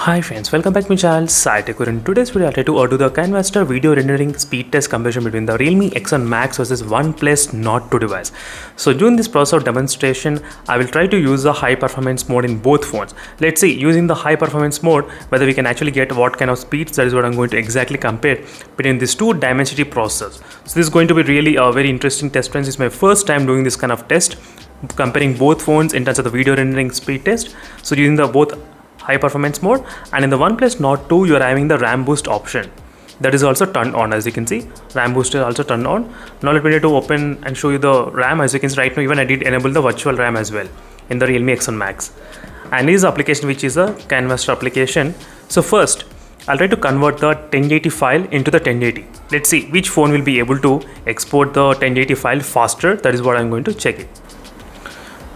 Hi friends, welcome back to my channel SciTech. In today's video, I'll try to do the Kinemaster video rendering speed test comparison between the Realme X7 Max versus Oneplus Nord 2 device. So during this process of demonstration, I will try to use the high performance mode in both phones. Let's see, using the high performance mode, whether we can actually get what kind of speeds. That is what I'm going to exactly compare between these two Dimensity processors. So this is going to be really a very interesting test, friends. It's my first time doing this kind of test, comparing both phones in terms of the video rendering speed test. So using the both high performance mode, and in the Oneplus Nord 2 you are having the RAM boost option that is also turned on. As you can see, RAM boost is also turned on. Now let me try to open and show you the RAM. As you can see right now, even I did enable the virtual RAM as well in the Realme X7 Max, and this application which is a Kinemaster application. So first I'll try to convert the 1080 file into the 1080. Let's see which phone will be able to export the 1080 file faster. That is what I'm going to check it.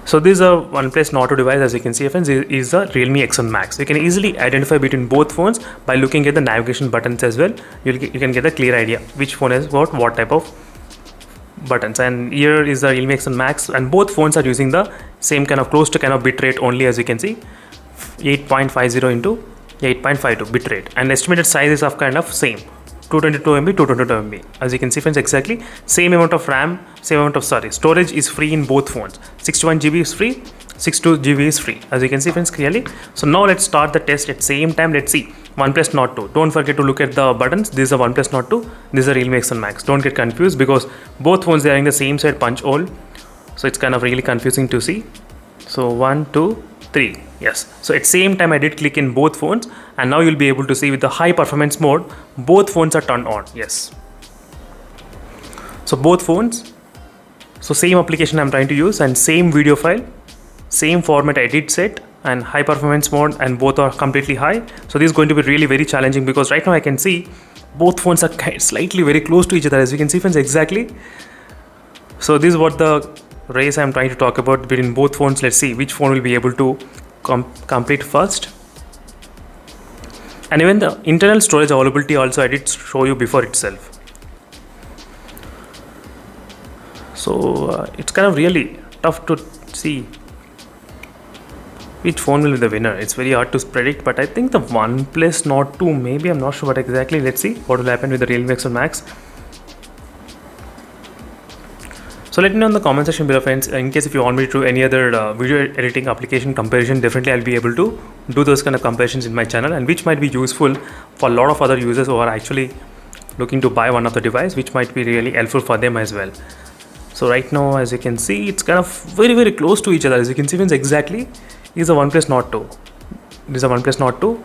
So this is a Oneplus Nord 2 device. As you can see, friends, is a Realme X7 Max. You can easily identify between both phones by looking at the navigation buttons as well. You can get a clear idea which phone has got what type of buttons. And here is the Realme X7 Max, and both phones are using the same kind of close to kind of bitrate only. As you can see, 8.50 into 8.52 bitrate, and estimated size is of kind of same. 222 MB, 222 MB. As you can see, friends, exactly same amount of RAM, same amount of storage is free in both phones. 61 GB is free, 62 GB is free. As you can see, friends, clearly. So now let's start the test at same time. Let's see Oneplus Nord 2. Don't forget to look at the buttons. This is a Oneplus Nord 2. This is a Realme X7 Max. Don't get confused because both phones they are in the same side punch hole. So it's kind of really confusing to see. So 1, 2, 3. Yes. So at same time I did click in both phones, and now you'll be able to see with the high performance mode both phones are turned on. Yes. So both phones. So same application I'm trying to use and same video file, same format I did set, and high performance mode, and both are completely high. So this is going to be really very challenging because right now I can see both phones are slightly very close to each other. As you can see, friends, exactly. So this is what the race I'm trying to talk about between both phones. Let's see which phone will be able to complete first. And even the internal storage availability also I did show you before itself. So it's kind of really tough to see which phone will be the winner. It's very hard to predict, but I think the Oneplus Nord 2, maybe, I'm not sure, but exactly. Let's see what will happen with the Realme X7 Max. So let me know in the comment section below, friends. In case if you want me to do any other video editing application comparison, definitely I'll be able to do those kind of comparisons in my channel, and which might be useful for a lot of other users who are actually looking to buy one of the device, which might be really helpful for them as well. So right now, as you can see, it's kind of very close to each other. As you can see, friends, exactly is a Oneplus Nord 2. This is a Oneplus Nord 2,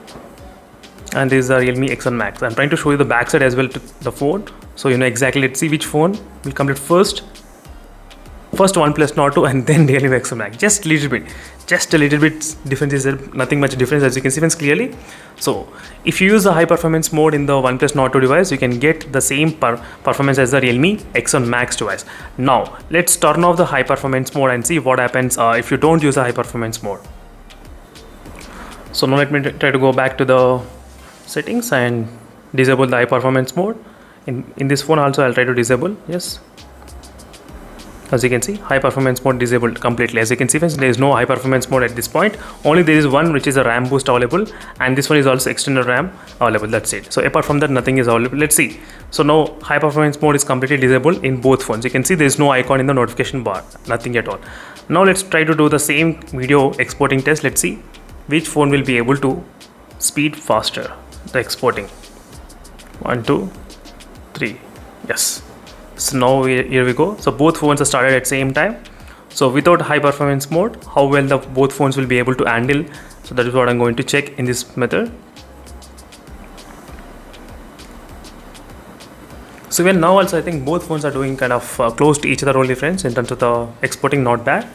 and this is a Realme X7 Max. I'm trying to show you the backside as well to the phone, so you know exactly. Let's see which phone will complete first. First Oneplus Nord 2 and then Realme X7 Max. Just a little bit difference is there, nothing much difference, as you can see, friends, clearly. So if you use the high performance mode in the Oneplus Nord 2 device, you can get the same performance as the Realme X7 Max device. Now let's turn off the high performance mode and see what happens if you don't use the high performance mode. So now let me try to go back to the settings and disable the high performance mode. In this phone also I'll try to disable. Yes. As you can see, high performance mode disabled completely. As you can see, friends, there is no high performance mode at this point. Only there is one which is a RAM boost available, and this one is also external RAM available. That's it. So apart from that, nothing is available. Let's see. So now high performance mode is completely disabled in both phones. You can see there is no icon in the notification bar, nothing at all. Now let's try to do the same video exporting test. Let's see which phone will be able to speed faster the exporting. 1, 2, 3. Yes. So now here we go. So both phones are started at same time. So without high performance mode, how well the both phones will be able to handle. So that is what I'm going to check in this method. So even now also I think both phones are doing kind of close to each other only, friends, in terms of the exporting, not bad.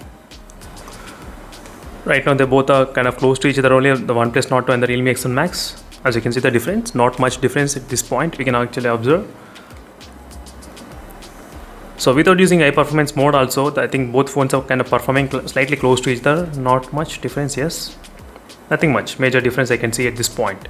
Right now they both are kind of close to each other only, the Oneplus Nord 2 and the Realme X7 Max. As you can see the difference, not much difference at this point we can actually observe. So without using high performance mode also, I think both phones are kind of performing slightly close to each other. Not much difference. Yes, nothing much major difference I can see at this point.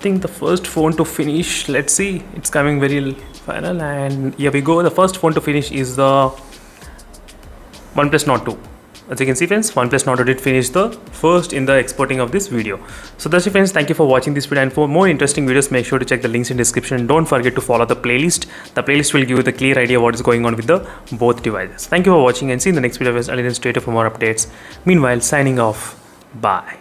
I think the first phone to finish, let's see, it's coming very final, and here we go. The first phone to finish is the Oneplus Nord 2. As you can see friends, Oneplus Nord did finish the first in the exporting of this video. So that's it friends, thank you for watching this video, and for more interesting videos make sure to check the links in description. Don't forget to follow the playlist. The playlist will give you the clear idea what is going on with the both devices. Thank you for watching and see you in the next video. I'll then stay tuned for more updates. Meanwhile, signing off. Bye.